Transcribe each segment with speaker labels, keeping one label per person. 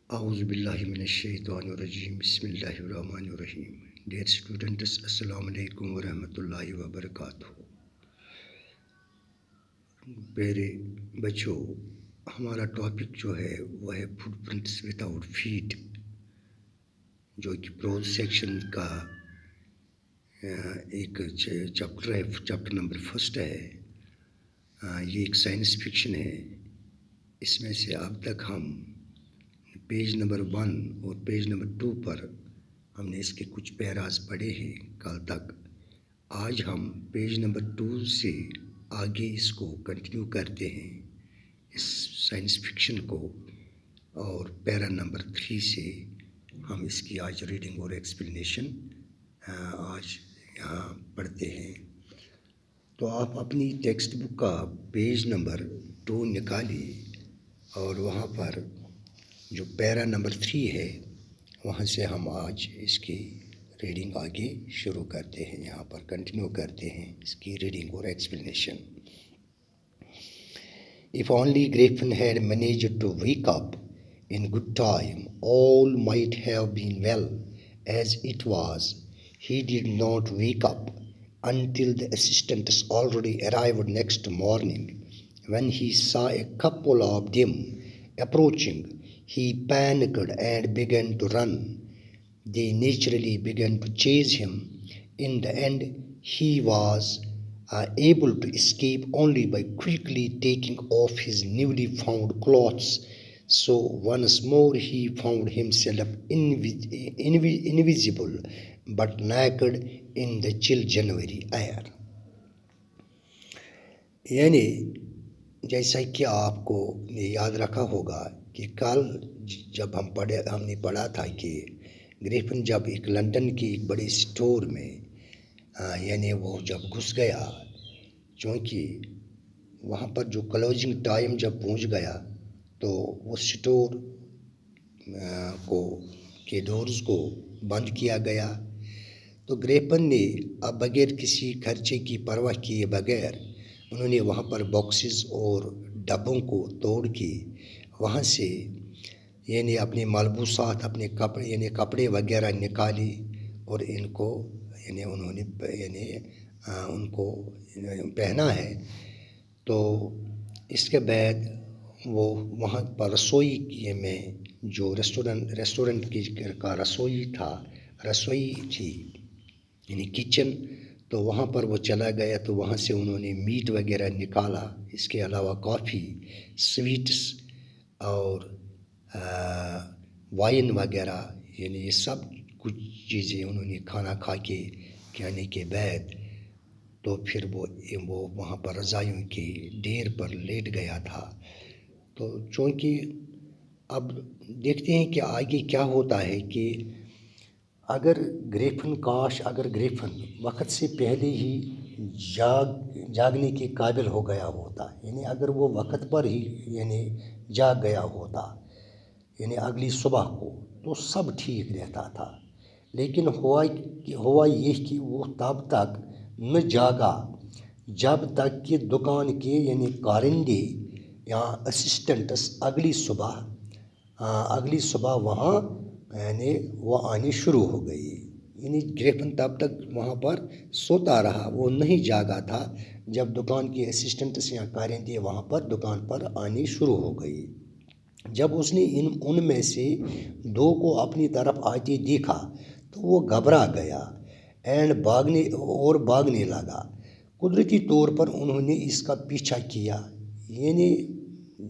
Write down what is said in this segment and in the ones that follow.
Speaker 1: اعوذ باللہ من الشیطان الرجیم بسم اللہ الرحمن الرحیم. ڈیئر اسٹوڈنٹس، السلام علیکم ورحمۃ اللہ وبرکاتہ. پیارے بچوں، ہمارا ٹاپک جو ہے وہ ہے footprints without feet, جو کہ پروز سیکشن کا ایک چیپٹر ہے. چیپٹر نمبر 1 ہے. یہ ایک سائنس فکشن ہے. اس میں سے اب تک ہم پیج نمبر 1 اور پیج نمبر 2 پر ہم نے اس کے کچھ پیراز پڑھے ہیں کل تک. آج ہم پیج نمبر 2 سے آگے اس کو کنٹینیو کرتے ہیں، اس سائنس فکشن کو، اور پیرا نمبر 3 سے ہم اس کی آج ریڈنگ اور ایکسپلینیشن آج یہاں پڑھتے ہیں. تو آپ اپنی ٹیکسٹ بک کا پیج نمبر 2 نکالیے اور وہاں پر جو پیرا نمبر 3 ہے وہاں سے ہم آج اس کی ریڈنگ آگے شروع کرتے ہیں. یہاں پر کنٹینیو کرتے ہیں اس کی ریڈنگ اور explanation. If only Griffin had managed to wake up in good time, all might have been well. As it was, he did not wake up until the assistants already arrived next morning. When he saw a couple of them approaching, he panicked and began to run. They naturally began to chase him. In the end, he was able to escape only by quickly taking off his newly found clothes. So once more he found himself invisible but naked in the chill January air. یعنی جیسا کہ آپ کو یاد رکھا ہوگا کہ کل جب ہم نے پڑھا تھا کہ گریفن جب ایک لندن کی ایک بڑی اسٹور میں یعنی وہ جب گھس گیا، چونکہ وہاں پر جو کلوزنگ ٹائم جب پہنچ گیا تو وہ اسٹور کے ڈورز کو بند کیا گیا. تو گریفن نے اب بغیر کسی خرچے کی پرواہ کیے بغیر انہوں نے وہاں پر باکسز اور ڈبوں کو توڑ کے وہاں سے یعنی اپنے ملبوسات، اپنے کپڑے وغیرہ نکالی اور ان کو انہوں نے ان کو پہنا ہے. تو اس کے بعد وہ وہاں پر رسوئی میں جو ریسٹورنٹ کا رسوئی تھی یعنی کچن، تو وہاں پر وہ چلا گیا. تو وہاں سے انہوں نے میٹ وغیرہ نکالا. اس کے علاوہ کافی، سویٹس اور وائن وغیرہ، یعنی یہ سب کچھ چیزیں انہوں نے کھانے کے بعد تو پھر وہ وہاں پر رضائیوں کے ڈھیر پر لیٹ گیا تھا. تو چونکہ اب دیکھتے ہیں کہ آگے کیا ہوتا ہے کہ اگر گریفن وقت سے پہلے ہی جاگنے کے قابل ہو گیا ہوتا، یعنی اگر وہ وقت پر ہی جاگ گیا ہوتا اگلی صبح کو، تو سب ٹھیک رہتا تھا. لیکن ہوا یہ کہ وہ تب تک نہ جاگا جب تک کہ دکان کے کارندے یا اسسٹنٹس اگلی صبح وہاں وہ آنے شروع ہو گئی. گریفن تب تک وہاں پر سوتا رہا، وہ نہیں جاگا تھا جب دکان کے اسسٹنٹس یا کارندے وہاں پر دکان پر آنے شروع ہو گئی. جب اس نے ان میں سے 2 کو اپنی طرف آتے دیکھا تو وہ گھبرا گیا بھاگنے لگا. قدرتی طور پر انہوں نے اس کا پیچھا کیا.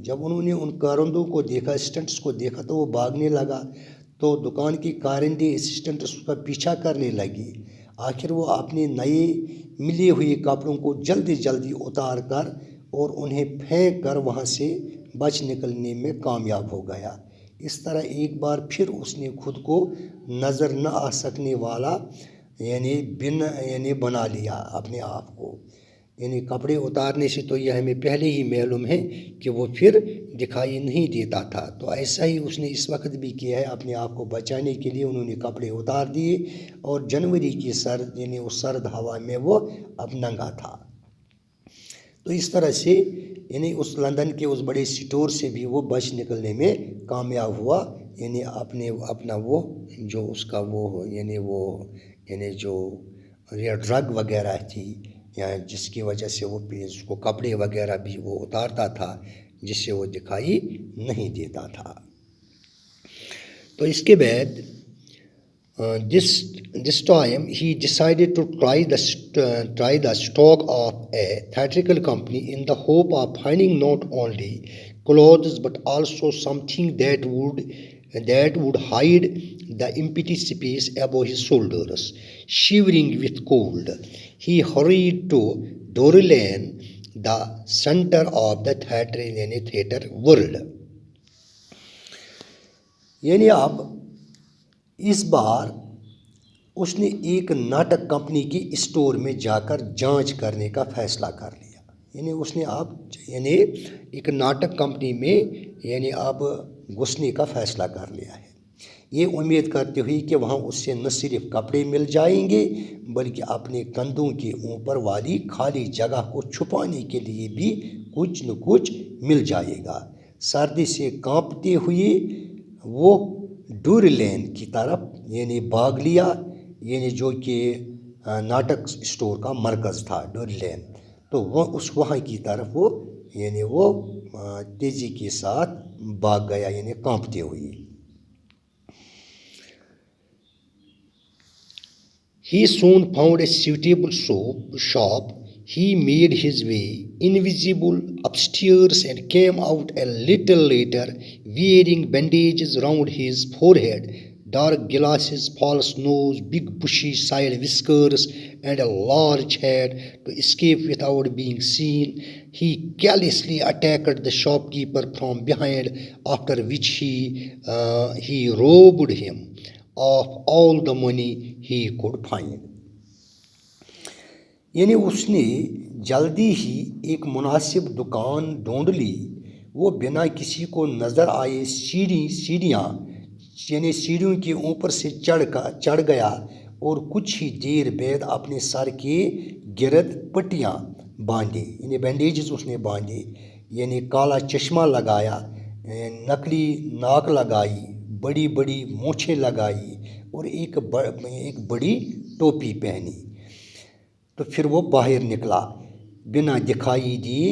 Speaker 1: جب انہوں نے ان کارندوں کو دیکھا، اسسٹنٹس کو دیکھا، تو وہ بھاگنے لگا. تو دکان کے کارندے اسسٹنٹس اس کا پیچھا کرنے لگی. آخر وہ اپنے نئے ملے ہوئے کپڑوں کو جلدی اتار کر اور انہیں پھینک کر وہاں سے بچ نکلنے میں کامیاب ہو گیا. اس طرح ایک بار پھر اس نے خود کو نظر نہ آ سکنے والا بنا لیا اپنے آپ کو. کپڑے اتارنے سے تو یہ ہمیں پہلے ہی معلوم ہے کہ وہ پھر دکھائی نہیں دیتا تھا. تو ایسا ہی اس نے اس وقت بھی کیا ہے. اپنے آپ کو بچانے کے لیے انہوں نے کپڑے اتار دیے اور جنوری کی اس سرد ہوا میں وہ اب ننگا تھا. تو اس طرح سے اس لندن کے اس بڑے اسٹور سے بھی وہ بچ نکلنے میں کامیاب ہوا یعنی اپنا وہ جو اس کا وہ یعنی جو ڈرگ وغیرہ تھی یا جس کی وجہ سے وہ اس کو کپڑے وغیرہ بھی وہ اتارتا تھا جس سے وہ دکھائی نہیں دیتا تھا. تو اس کے بعد this time he decided to try the stock of a theatrical company in the hope of finding not only clothes but also something that would hide the empty space above his shoulders. Shivering with cold, he hurried to Drury Lane, the center of the theater world. یعنی اب اس بار اس نے ایک ناٹک company کی store میں جا کر جانچ کرنے کا فیصلہ کر لیا. یعنی اس نے اب ایک ناٹک کمپنی میں اب گھسنے کا فیصلہ کر لیا ہے، یہ امید کرتے ہوئے کہ وہاں اس سے نہ صرف کپڑے مل جائیں گے بلکہ اپنے کندھوں کے اوپر والی خالی جگہ کو چھپانے کے لیے بھی کچھ نہ کچھ مل جائے گا. سردی سے کانپتے ہوئے وہ ڈوری لین کی طرف بھاگ لیا، جو کہ ناٹک اسٹور کا مرکز تھا ڈوری لین. تو وہ وہاں کی طرف وہ تیزی کے ساتھ بھاگ گیا کانپتے ہوئے. He soon found a suitable shop. He made his way invisible upstairs and came out a little later wearing bandages round his forehead, dark glasses, false nose, big bushy side whiskers, and a large hat. To escape without being seen, he callously attacked the shopkeeper from behind, after which he robbed him of all the money he could find. اس نے جلدی ہی ایک مناسب دکان ڈھونڈ لی. وہ بنا کسی کو نظر آئے سیڑھیوں کے اوپر سے چڑھ گیا اور کچھ ہی دیر بعد اپنے سر کے گرد پٹیاں باندھے، بینڈیجز اس نے باندھے، کالا چشمہ لگایا، نکلی ناک لگائی، بڑی بڑی مونچھیں لگائی اور ایک بڑی ٹوپی پہنی. تو پھر وہ باہر نکلا. بنا دکھائی دیے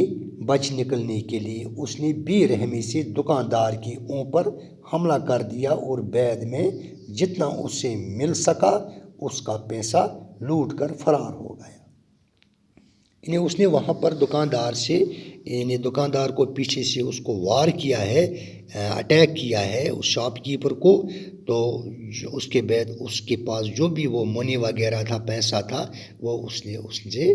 Speaker 1: بچ نکلنے کے لیے اس نے بے رحمی سے دکاندار کے اوپر حملہ کر دیا اور بعد میں جتنا اس سے مل سکا اس کا پیسہ لوٹ کر فرار ہو گیا. اس نے وہاں پر دکاندار کو پیچھے سے اس کو وار کیا ہے، اٹیک کیا ہے اس شاپ کیپر کو. تو اس کے بعد اس کے پاس جو بھی وہ منی وغیرہ تھا، پیسہ تھا، وہ اس نے سے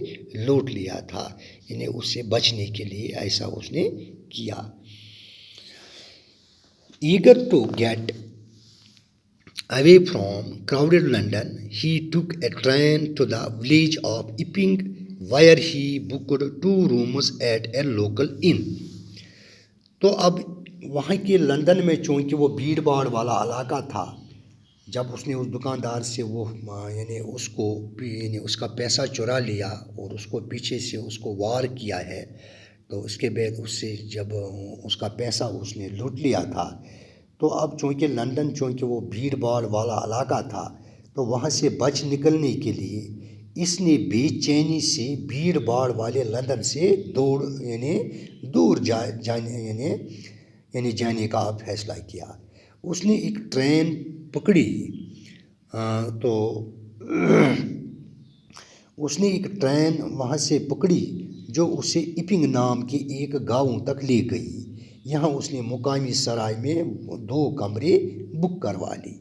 Speaker 1: لوٹ لیا تھا. اس سے بچنے کے لیے ایسا اس نے کیا. Eager to get away from crowded London, he took a train to the village of Epping, where he booked 2 rooms at a local inn. تو اب وہاں کے لندن میں چونکہ وہ بھیڑ بھاڑ والا علاقہ تھا، جب اس نے اس دکاندار سے وہ اس کا پیسہ چرا لیا اور اس کو پیچھے سے اس کو وار کیا ہے، تو اس کے بعد اس سے جب اس کا پیسہ اس نے لوٹ لیا تھا، تو اب چونکہ لندن وہ بھیڑ بھاڑ والا علاقہ تھا، تو وہاں سے بچ نکلنے کے لیے اس نے بے چینی سے بھیڑ بھاڑ والے لندن سے دور جانے کا فیصلہ کیا. اس نے ایک ٹرین پکڑی. تو اس نے ایک ٹرین وہاں سے پکڑی جو اسے ایپنگ نام کے ایک گاؤں تک لے گئی. یہاں اس نے مقامی سرائے میں 2 کمرے بک کروا لی.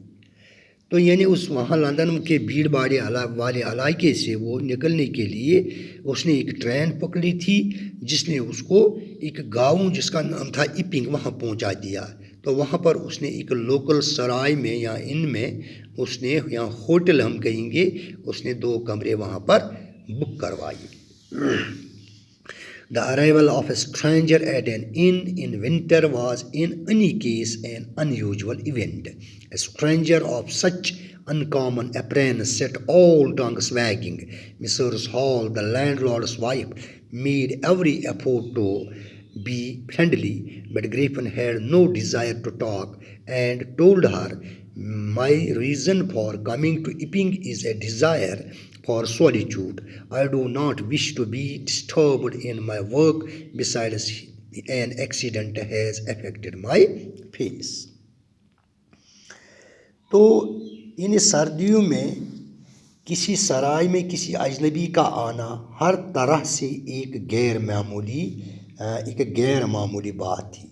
Speaker 1: تو اس وہاں لندن کے بھیڑ بھاڑ والے علاقے سے وہ نکلنے کے لیے اس نے ایک ٹرین پکڑی تھی جس نے اس کو ایک گاؤں جس کا نام تھا ایپنگ وہاں پہنچا دیا. تو وہاں پر اس نے ایک لوکل سرائے میں یا ان میں اس نے یا ہوٹل ہم کہیں گے، اس نے 2 کمرے وہاں پر بک کروائی. The arrival of a stranger at an inn in winter was in any case an unusual event. A stranger of such uncommon appearance set all tongues wagging. Mrs. Hall, the landlord's wife, made every effort to be friendly, but Griffin had no desire to talk and told her, "My reason for coming to Epping is a desire for solitude. I do not wish to be disturbed in my work. Besides, an accident has affected my face." تو ان سردیوں میں کسی سرائے میں کسی اجنبی کا آنا ہر طرح سے ایک غیر معمولی بات تھی.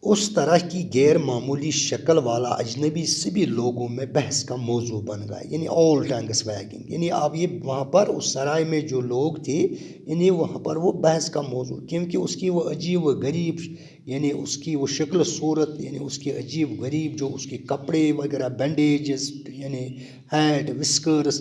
Speaker 1: اس طرح کی غیر معمولی شکل والا اجنبی سبھی لوگوں میں بحث کا موضوع بن گیا، یعنی آل ٹنگس ویگنگ. یعنی اب یہ وہاں پر اس سرائے میں جو لوگ تھے، یعنی وہاں پر وہ بحث کا موضوع، کیونکہ اس کی وہ عجیب و غریب، یعنی اس کی وہ شکل صورت، یعنی اس کی عجیب غریب جو اس کے کپڑے وغیرہ، بینڈیجز، یعنی ہیٹ، وسکرز،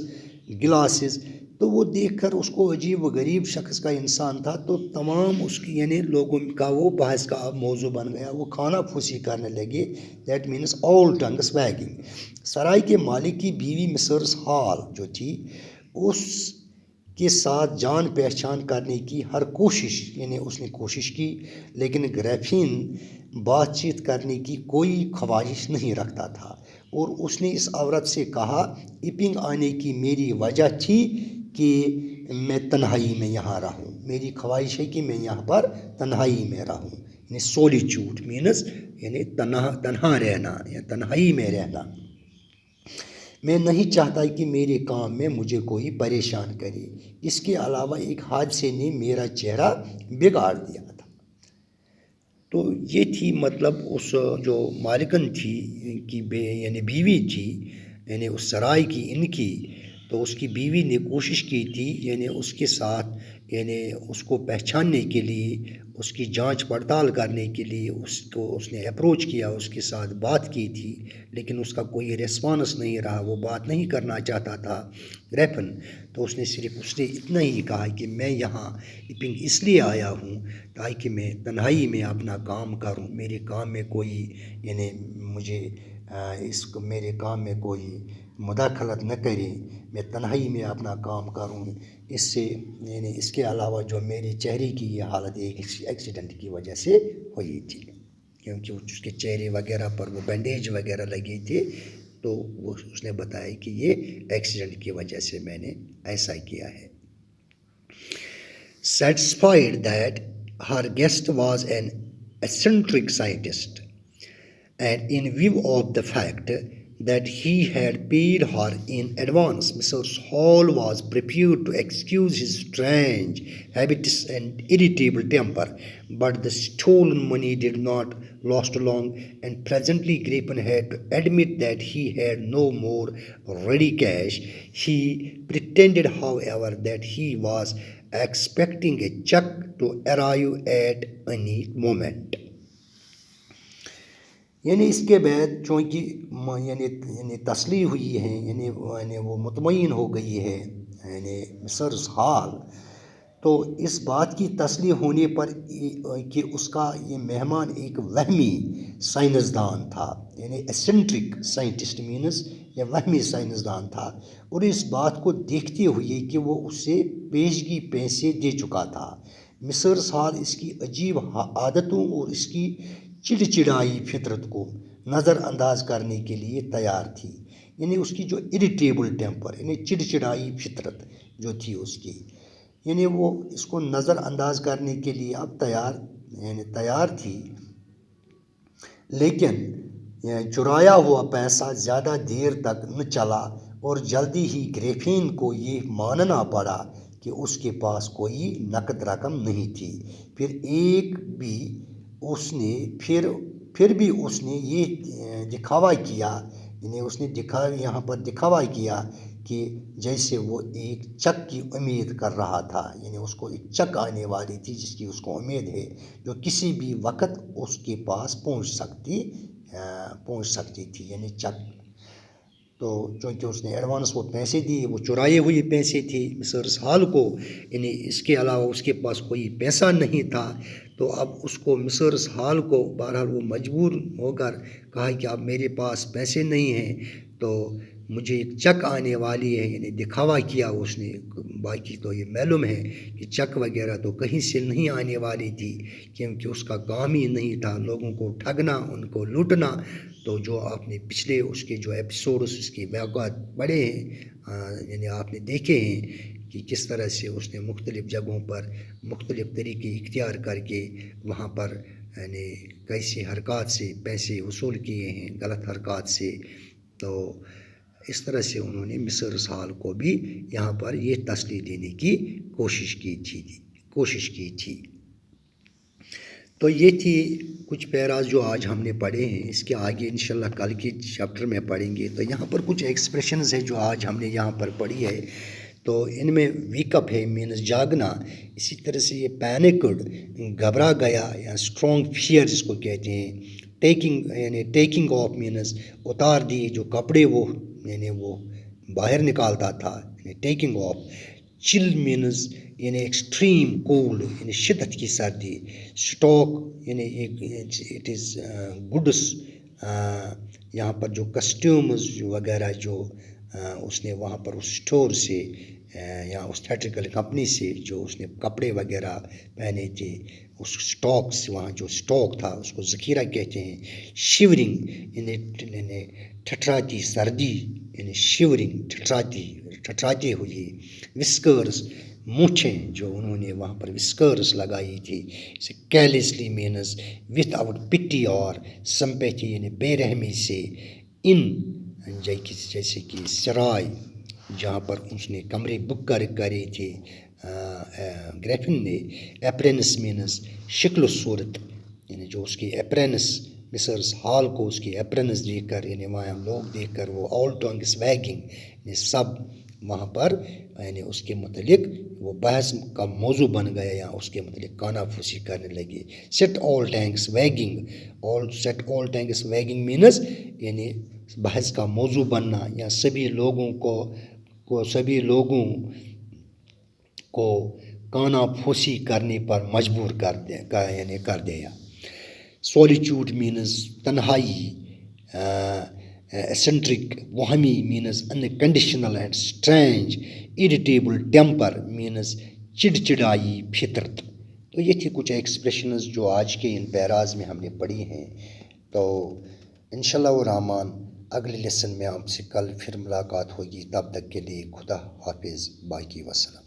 Speaker 1: گلاسز، تو وہ دیکھ کر اس کو عجیب و غریب شخص کا انسان تھا، تو تمام اس کی یعنی لوگوں کا وہ بحث کا موضوع بن گیا. وہ کھانا پھوسی کرنے لگے. That means all tongues wagging. سرائے کے مالک کی بیوی مسرس ہال جو تھی، اس کے ساتھ جان پہچان کرنے کی ہر کوشش، یعنی اس نے کوشش کی، لیکن گریفن بات چیت کرنے کی کوئی خواہش نہیں رکھتا تھا، اور اس نے اس عورت سے کہا، ایپنگ آنے کی میری وجہ تھی کہ میں تنہائی میں یہاں رہوں. میری خواہش ہے کہ میں یہاں پر تنہائی میں رہوں. یعنی سولیچیوڈ مینس یعنی تنہا رہنا یا تنہائی میں رہنا. میں نہیں چاہتا کہ میرے کام میں مجھے کوئی پریشان کرے. اس کے علاوہ ایک حادثے نے میرا چہرہ بگاڑ دیا تھا. تو یہ تھی مطلب اس جو مالکن تھی کی یعنی بیوی تھی، یعنی اس سرائے کی ان کی، تو اس کی بیوی نے کوشش کی تھی، یعنی اس کے ساتھ یعنی اس کو پہچاننے کے لیے، اس کی جانچ پڑتال کرنے کے لیے اس نے اپروچ کیا، اس کے ساتھ بات کی تھی، لیکن اس کا کوئی ریسپانس نہیں رہا. وہ بات نہیں کرنا چاہتا تھا گریفن. تو اس نے اتنا ہی کہا کہ میں یہاں ایپنگ اس لیے آیا ہوں تاکہ میں تنہائی میں اپنا کام کروں. میرے کام میں کوئی یعنی میرے کام میں کوئی مداخلت نہ کرے. میں تنہائی میں اپنا کام کروں. اس سے یعنی اس کے علاوہ جو میرے چہرے کی یہ حالت ایک ایکسیڈنٹ کی وجہ سے ہوئی تھی، کیونکہ اس کے چہرے وغیرہ پر وہ بینڈیج وغیرہ لگے تھے. تو اس نے بتایا کہ یہ ایکسیڈنٹ کی وجہ سے میں نے ایسا کیا ہے. Satisfied that her guest was an eccentric scientist, and in view of the fact that he had paid her in advance, Mrs. Hall was prepared to excuse his strange habits and irritable temper. But the stolen money did not last long, and presently Griffin had to admit that he had no more ready cash. He pretended, however, that he was expecting a check to arrive at any moment. یعنی اس کے بعد چونکہ یعنی تسلی ہوئی ہے، یعنی وہ مطمئن ہو گئی ہے یعنی مسرس ہال، تو اس بات کی تسلی ہونے پر کہ اس کا یہ مہمان ایک وہمی سائنسدان تھا، یعنی ایسنٹرک سائنٹسٹ مینس یہ وہمی سائنسدان تھا، اور اس بات کو دیکھتے ہوئے کہ وہ اس سے پیشگی پیسے دے چکا تھا، مسرس ہال اس کی عجیب عادتوں اور اس کی چڑچڑائی فطرت کو نظر انداز کرنے کے لیے تیار تھی. یعنی اس کی جو اریٹیبل ٹیمپر، یعنی چڑچڑائی فطرت جو تھی اس کی، یعنی وہ اس کو نظر انداز کرنے کے لیے اب تیار تھی. لیکن چرایا ہوا پیسہ زیادہ دیر تک نہ چلا، اور جلدی ہی گریفین کو یہ ماننا پڑا کہ اس کے پاس کوئی نقد رقم نہیں تھی. پھر بھی اس نے یہ دکھاوا کیا، یعنی اس نے یہاں پر دکھاوا کیا کہ جیسے وہ ایک چیک کی امید کر رہا تھا، یعنی اس کو ایک چیک آنے والی تھی جس کی اس کو امید ہے، جو کسی بھی وقت اس کے پاس پہنچ سکتی تھی، یعنی چیک. تو چونکہ اس نے ایڈوانس وہ پیسے دیے، وہ چرائے ہوئے پیسے تھے مسرس ہال کو، یعنی اس کے علاوہ اس کے پاس کوئی پیسہ نہیں تھا. تو اب اس کو مسرس ہال کو بہرحال وہ مجبور ہو کر کہا کہ اب میرے پاس پیسے نہیں ہیں. تو مجھے ایک چک آنے والی ہے، یعنی دکھاوا کیا اس نے. باقی تو یہ معلوم ہے کہ چک وغیرہ تو کہیں سے نہیں آنے والی تھی، کیونکہ اس کا کام ہی نہیں تھا لوگوں کو ٹھگنا، ان کو لوٹنا. تو جو آپ نے پچھلے اس کے جو ایپیسوڈس اس کے واقعات پڑھے ہیں، یعنی آپ نے دیکھے ہیں کہ کس طرح سے اس نے مختلف جگہوں پر مختلف طریقے اختیار کر کے وہاں پر یعنی کیسے حرکات سے پیسے وصول کیے ہیں، غلط حرکات سے. تو اس طرح سے انہوں نے مصر سال کو بھی یہاں پر یہ تسلی دینے کی کوشش کی تھی. تو یہ تھی کچھ پیراز جو آج ہم نے پڑھے ہیں. اس کے آگے انشاءاللہ کل کے چیپٹر میں پڑھیں گے. تو یہاں پر کچھ ایکسپریشنز ہے جو آج ہم نے یہاں پر پڑھی ہے. تو ان میں ویک اپ ہے مینز جاگنا، اسی طرح سے یہ پینکڈ گھبرا گیا یا اسٹرانگ فیئر جس کو کہتے ہیں. ٹیکنگ آف مینز اتار دیے جو کپڑے وہ یعنی وہ باہر نکالتا تھا، یعنی ٹیکنگ آف. چل مینز یعنی ایکسٹریم کولڈ یعنی شدت کی سردی. اسٹاک یعنی اٹ از گڈس، یہاں پر جو کسٹیومز وغیرہ جو اس نے وہاں پر اس اسٹور سے یا اس تھیٹریکل کمپنی سے جو اس نے کپڑے وغیرہ پہنے تھے، اس اسٹاک سے وہاں جو اسٹاک تھا اس کو ذخیرہ کہتے ہیں. شیورنگ یعنی ٹھٹراتی سردی، یعنی شیورنگ ٹھٹراتے ہوئے. وسکرز مونچھیں جو انہوں نے وہاں پر وسکرز لگائی تھی. کیرلیسلی مینز وتھ آؤٹ پٹی اور سمپیتھی یعنی بے رحمی سے. ان جیسے کہ سرائے جہاں پر اس نے کمرے بک کرے تھے گریفن نے. اپرینس مینز شکل و صورت، یعنی جو اس کی اپرینس مصرس ہال کو اس کی اپرینس دیکھ کر یعنی وہاں لوگ دیکھ کر وہ آل ٹانگس ویگنگ یعنی سب وہاں پر یعنی اس کے متعلق وہ بحث کا موضوع بن گیا یا اس کے متعلق کانا پھوسی کرنے لگے. سیٹ آل ٹینگس ویگنگ مینز یعنی بحث کا موضوع بننا یا سبھی لوگوں کو کانا پھوسی کرنے پر مجبور کر دیا. سولیچیوڈ مینز تنہائی. ایسنٹرک وہمی means unconditional and strange. Irritable temper means چڑچڑائی فطرت. تو یہ تھی کچھ ایکسپریشنز جو آج کے ان پیراز میں ہم نے پڑھی ہیں. تو انشاءاللہ الرحمن اگلے لیسن میں آپ سے کل پھر ملاقات ہوگی. تب تک کے لیے خدا حافظ، باقی وسلام.